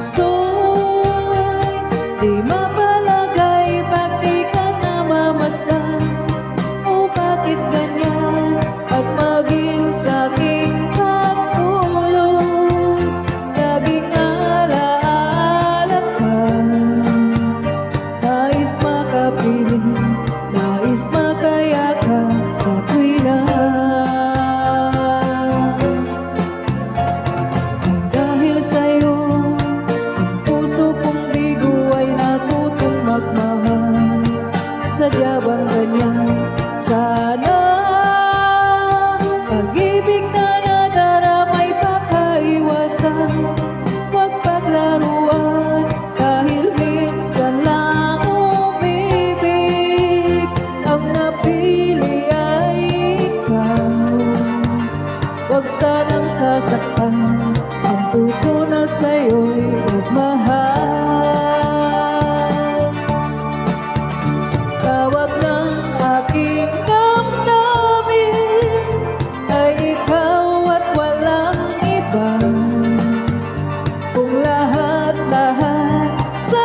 puso'y di mapalagay pag di ka namamasdan. O bakit ganyan at maging sa'king pagtulog, laging alaala ka. Nais makapiling, nais makayakap sa tuwina. Dahil sa'yo, ang puso kong bigo ay natutong magmahal. Sadya bang ganyan? Sana pag-ibig na nadaramay pakaiwasan. Huwag paglaruan dahil minsan lang umibig. Ang napili ay ikaw, huwag sanang sasaktan ang puso na sa'yo'y nagmahal. Tawag ng aking damdamin ay ikaw at walang iba. Kung lahat-lahat sa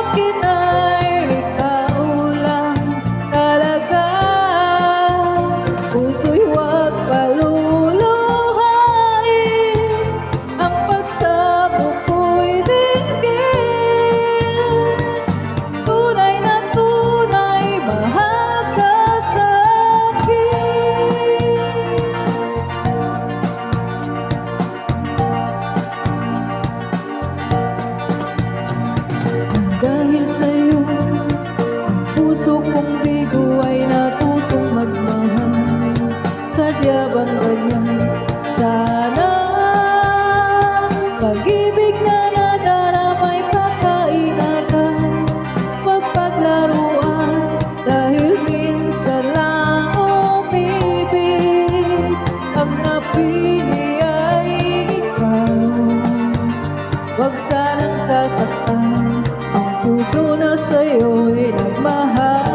akin ay ikaw lang talaga, puso'y huwag paluluhain. Ang pagsamo ko'y dinggin. Tunay na tunay, mahal ka sa'kin. Dahil sa'yo, ang puso kong bigo ay natutong magmahal. Sadya bang ganyan? Sana pag-ibig na nadaramay pakaingatan. Huwag paglaruan dahil minsan lang umibig. Ang napili ay ikaw, huwag sanang sasaktan ang puso na sa'yo'y nagmahal.